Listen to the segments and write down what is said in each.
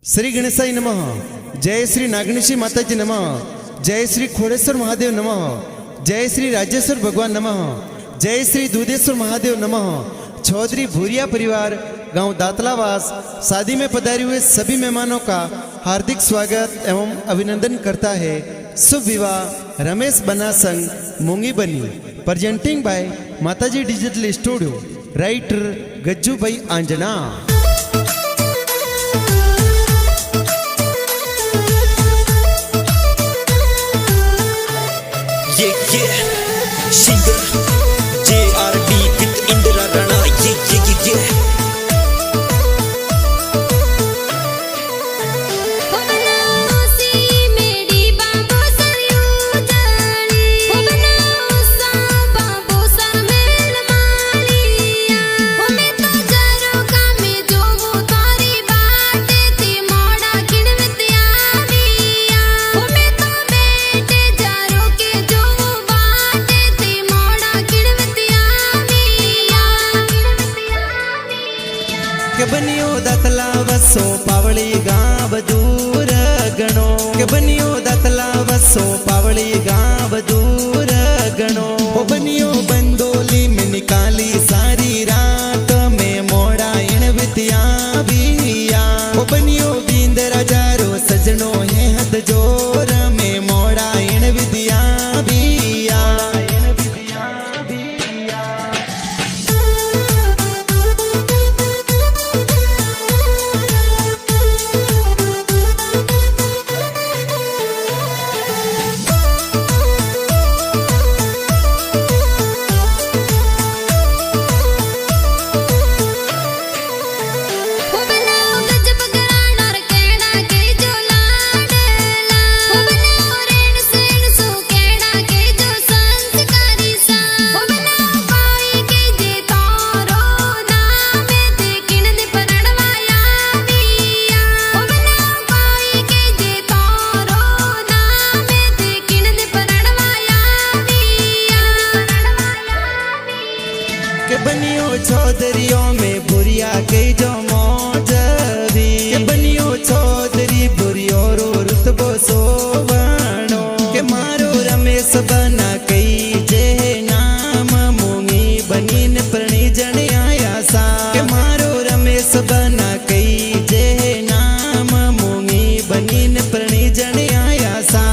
श्री गणेशाय नमः। जय श्री नागणेशी माताजी नमः। जय श्री खोड़ेश्वर महादेव नमः। जय श्री राजेश्वर भगवान नमः। जय श्री दूधेश्वर महादेव नमः। चौधरी भूरिया परिवार गांव दातलावास शादी में पधारे हुए सभी मेहमानों का हार्दिक स्वागत एवं अभिनंदन करता है। शुभ विवाह रमेश बना संग मूंगी बनी। प्रेजेंटिंग बाय माताजी डिजिटल स्टूडियो। राइटर गज्जू भाई Anjana. Singer JRD with Indra Rana. Yeah. के बनियो दातला वसो पावली गांव दूर गणो। के बनियो दातला वसो पावली गांव दूर गणो। वो बनियो बंदोली में निकाली सारी रात में मोड़ा इन विद्या बिया। वो बनियो बींद राजारो सजनो है हद जोर में मोड़ा इन विद्या बिया। के बनियो चौधरियों में बुरिया के जो मौजवी। के बनियो चौधरी बुरियो रो रुतबो सोवणो। के मारो रमेश बना कई जे नाम मूंगी बनीन प्रणी जन आया सा। के मारो रमेश बना कई जे नाम मूंगी बनीन प्रणी जन आया सा।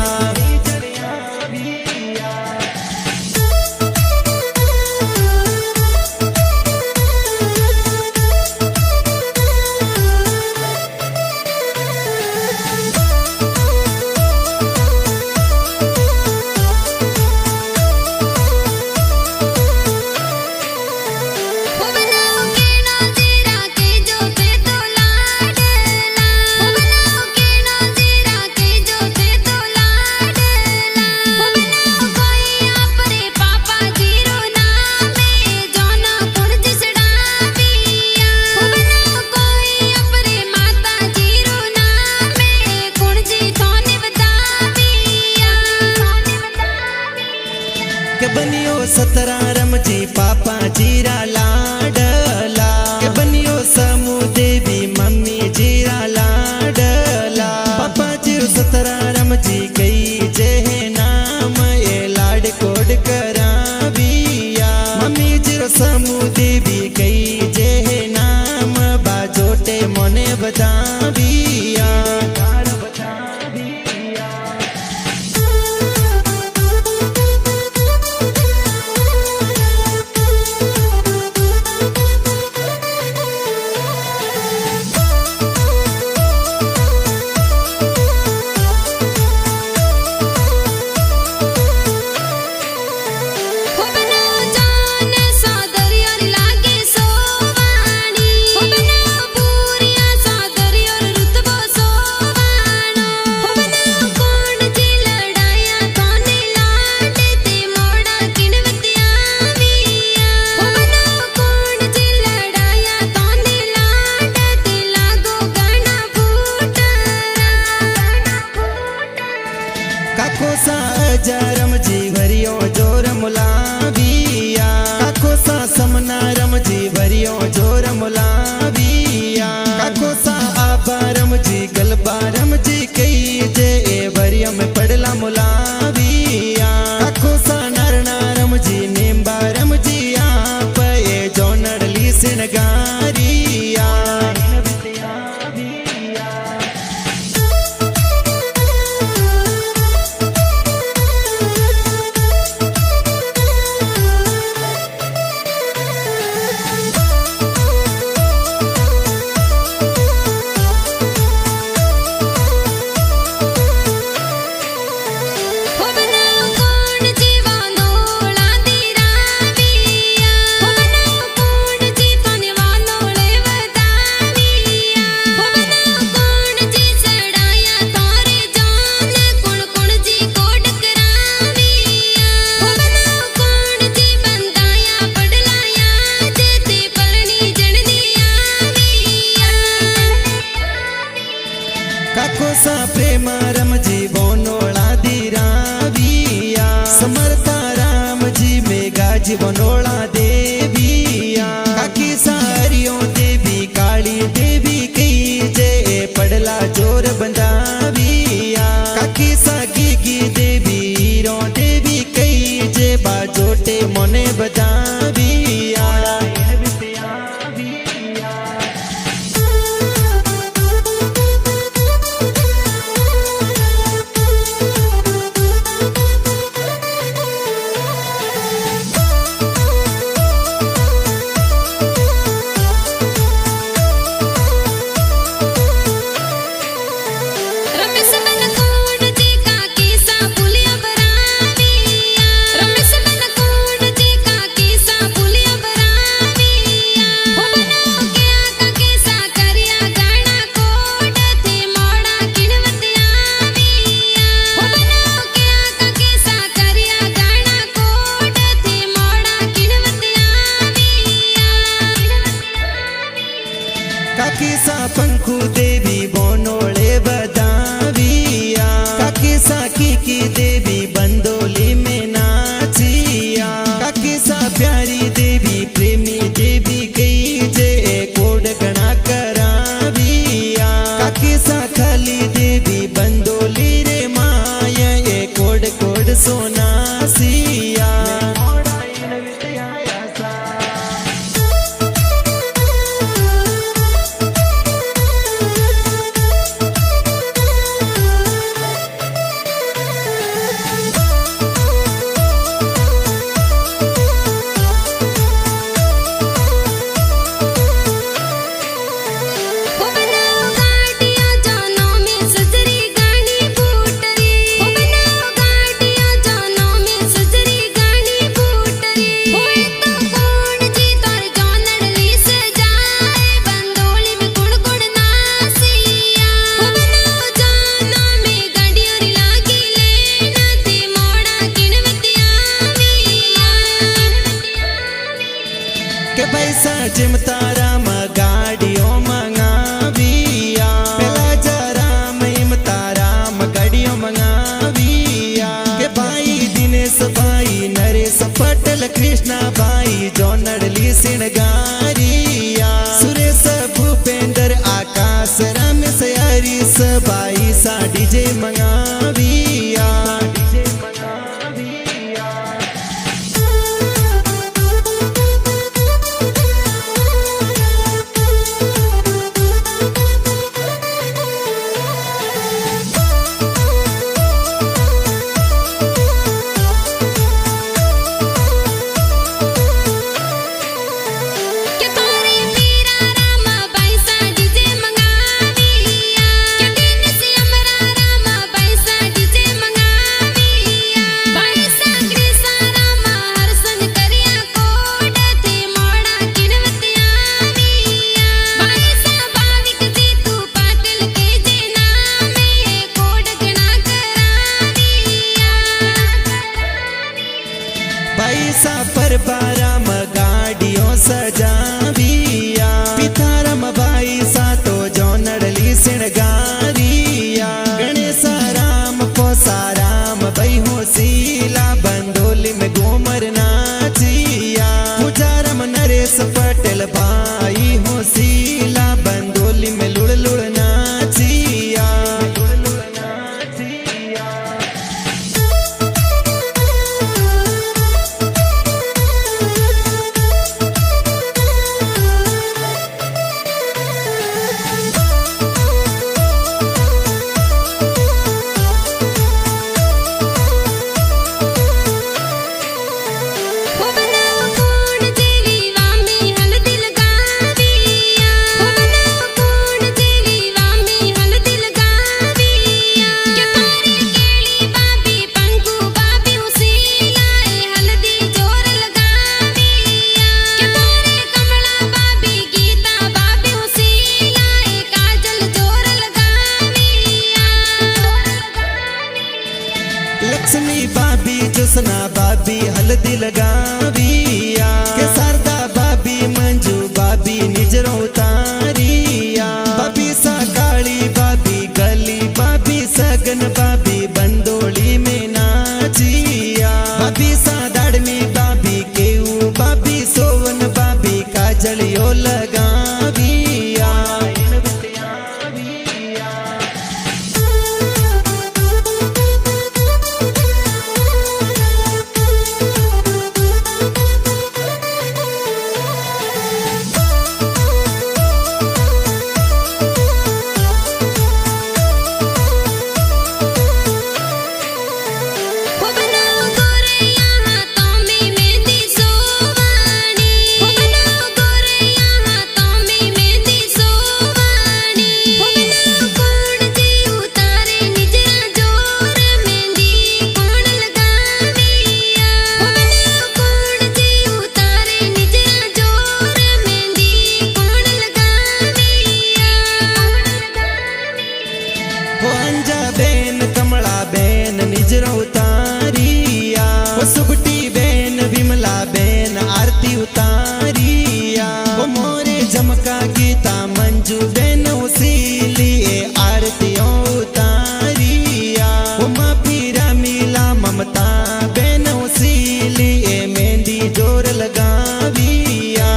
के बनियो सतरारम जी पापा जीरा लाडला। के बनियो समू देवी मम्मी जीरा लाडला। पापा जीरो सतरारम जी गई जे नाम ये लाड कोड कराविया। मम्मी जीरो समू देवी गई जे नाम बाजोटे मोने बजाविया। रम जी भरियो जोर मुलाविया। काको सा समना रम जी भरियो जोर मुलाविया। काको सा आबा रम जी काको सा प्रेम रमजी बनोला दिराविया समर्था रामजी मेघाजी बनोला देविया काकी सारियों देवी काली देवी कई जय पड़ला जोर बंदाविया काकी सागी की देवी रो देवी कई जय बाजोटे मोने बदाविया काकी सा पंखु देवी बोनोले बदाविया काकी सा की देवी बंदोली में नाचिया काकी सा प्यारी देवी प्रेमी देवी गई जय कोड गणा कराविया काकी सा खाली देवी बंदोली रे माया ये कोड कोड सोना सिया के पैसा जिमता राम गाड़ियों मंगाविया पेला जा राम इमता राम गाड़ियों मंगाविया के भाई दिनेश भाई नरेश पटेल कृष्णा भाई जोनडली सिणगारिया सुरेश भूपेंद्र आकाश रमेश हरीश भाई सा डीजे मंगाविया पैसा पर बाराम गाड़ियों सजाविया पितारम भाई सा तो जोनडली सिणगारिया गणेश राम पोसा राम भाई होसीला बंदोली में गोमर नाचिया पुजारम नरेश पटेल भाई होसीला बंदोली में लुड़ लुड़ नाचिया लक्ष्मी भाभी जोसना भाभी हल्दी लगाविया के शारदा भाभी मंजू भाभी निजरो उतारिया भाभी सा काली भाभी गली पूजा बेन कमला बेन निजरो उतारिया वो सुगटी बेन विमला बेन आरती उतारिया वो मोरे झमका गीता मंजू बेन उसीली आरती उतारिया वो माफी रामीला ममता बेन उसीली मेहंदी जोर लगाविया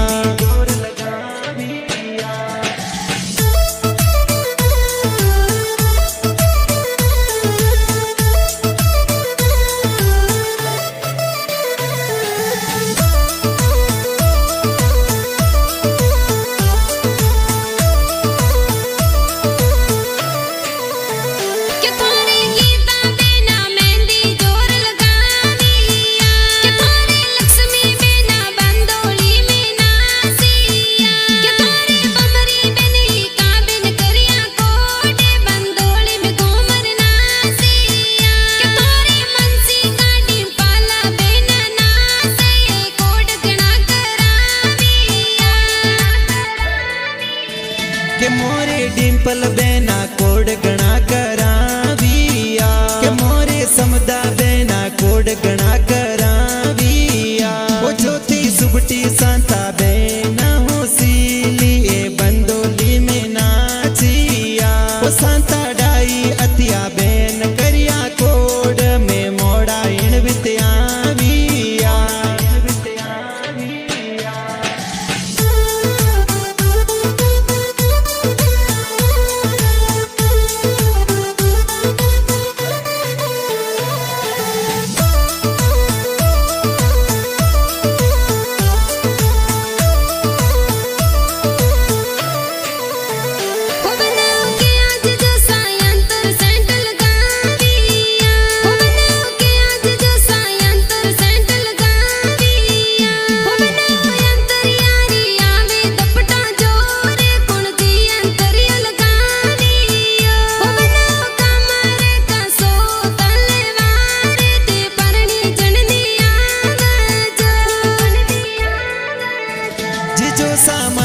के मोरे डिंपल बेना कोड गणा कराविया के मोरे समदा बेना कोड गणा कराविया वो ज्योति सुबटी सांता बेना होसीली बंदोली में नाचिया वो सांता डाई अतिया बेन करिया कोड में मोड़ा इन वित्याविया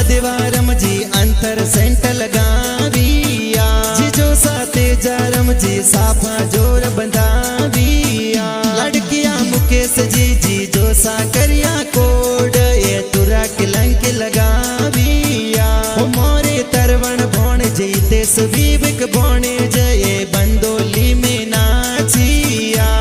देवारम जी अंतर सेंट लगाविया जिजो सा तेजारम जी साफा जोर बंधाविया लड़किया मुकेश जी जिजो सा करिया कोड ये तुरा किलंक लगाविया मोरे तरवण भोण जी देश विवेक भोणे जय बंदोली में नाचिया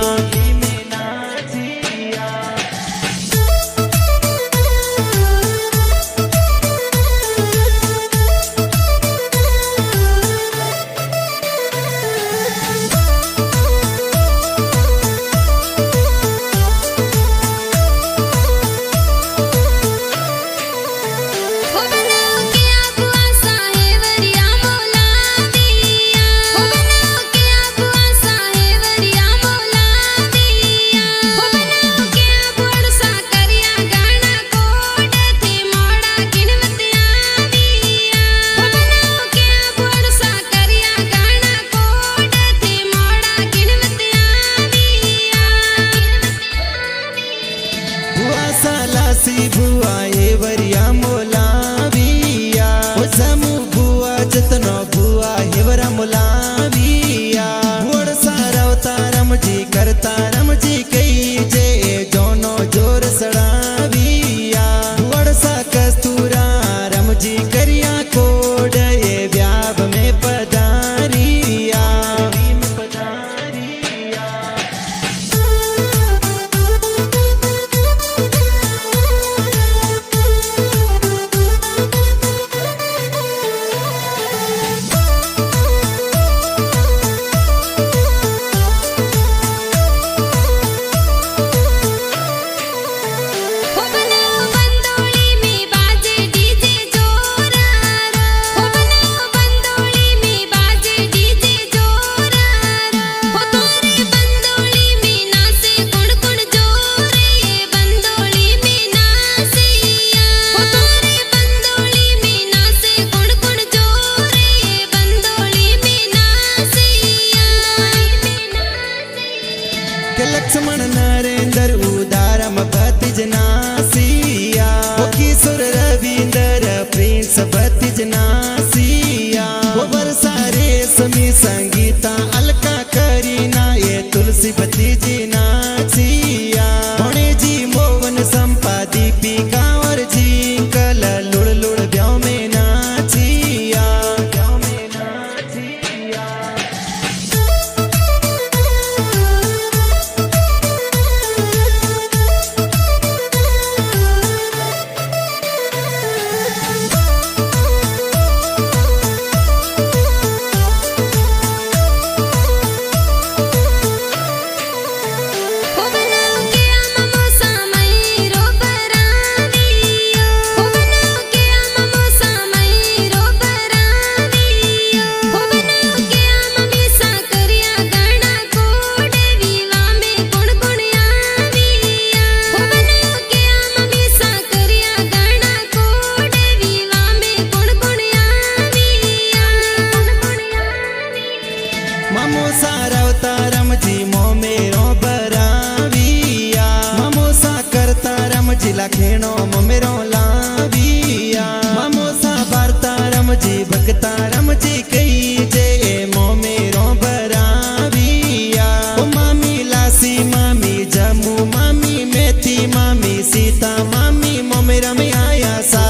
मामो सारवता रमजी मोमेरो बराविया मामो सा करता रमजी लाखेणो मोमेरो लाविया मामो सा बारता रमजी भक्ता रमजी कई जे मोमेरो बराविया ओ मामी लासी मामी जमू मामी मेथी मामी सीता मामी मोमेरा में आया सा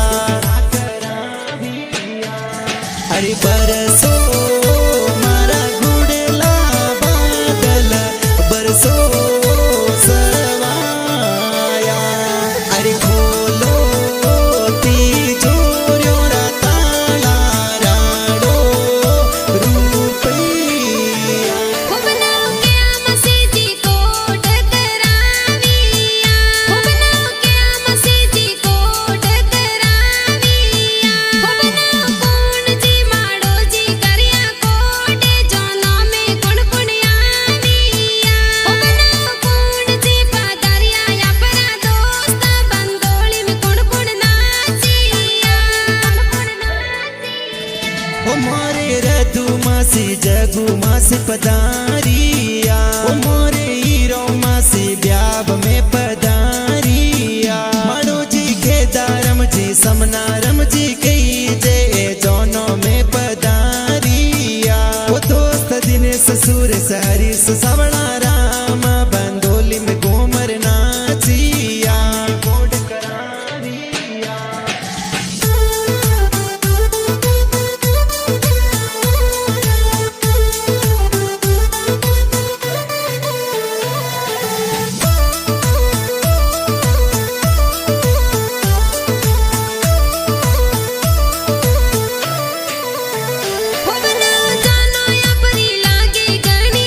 अरे बरसो मारा गुड़ला बादल बरसो सवाया अरे खोलो तिजोरियों रा ताला राडो रुपैया खूब नाव क्या मसीह जी को टकराविया खूब नाव क्या मसीह जी को टकराविया खूब नाव कौन जी माड़ो जी करिया कोटे जोनो में कुण कुण आविया खूब नाव कौन जी पादरिया या परा दोस्त बंदोली में कुण कुण नाचिया ओ मोरे रदू मासी जगू मासी पदारिया ओ मोरे हीरो मासी ब्याब में पदारिया माड़ो जी खेदारम जी समनारम जी कई जे जोनो में पदारिया ओ दोस्त दिनेश सूर सहरी सवड़ा राम बंदोली में घूमर नाचिया कोड करारिया खूब नाव जानो या परी लागे गणी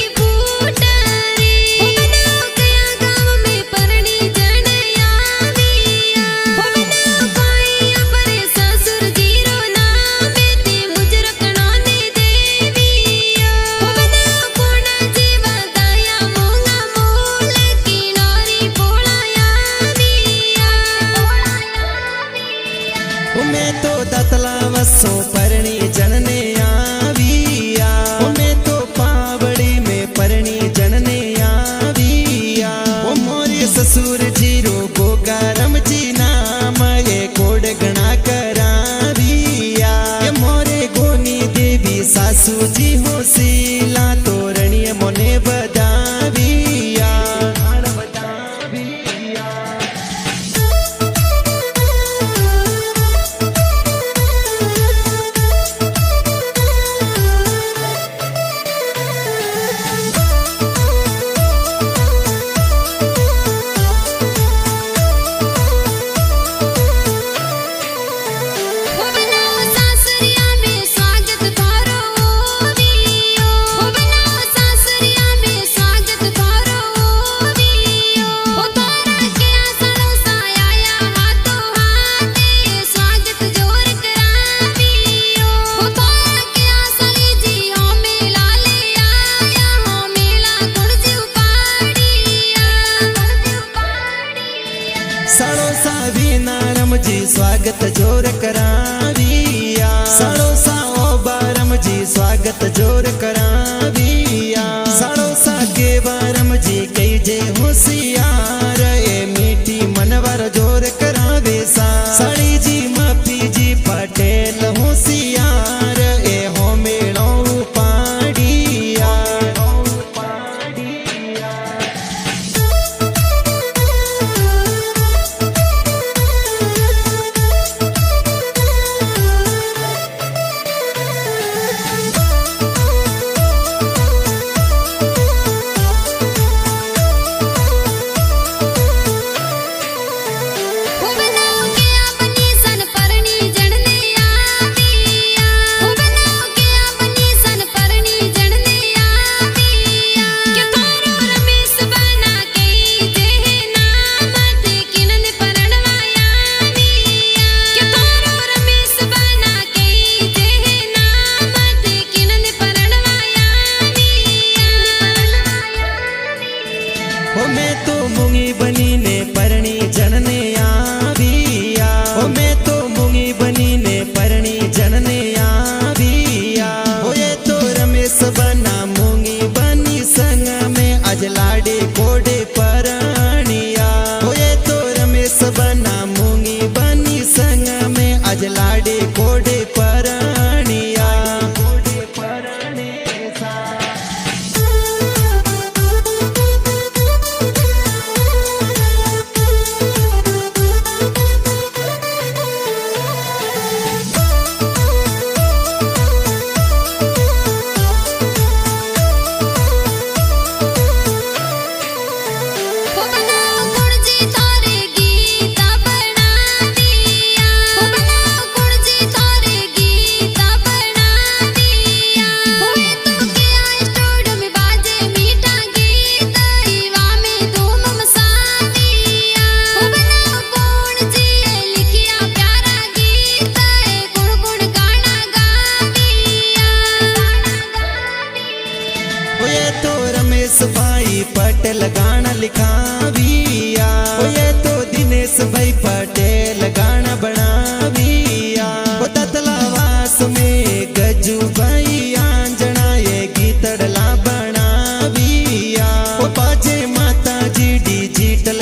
ओ ये तो रमेश भाई पटेल गाना लिखाविया, ओ ये तो दिनेश भाई पटेल गाना बनाविया, ओ ततलावास में गजू भाई आंजना ये गीतड़ला बनाविया, ओ बाजे माता जी डिजिटल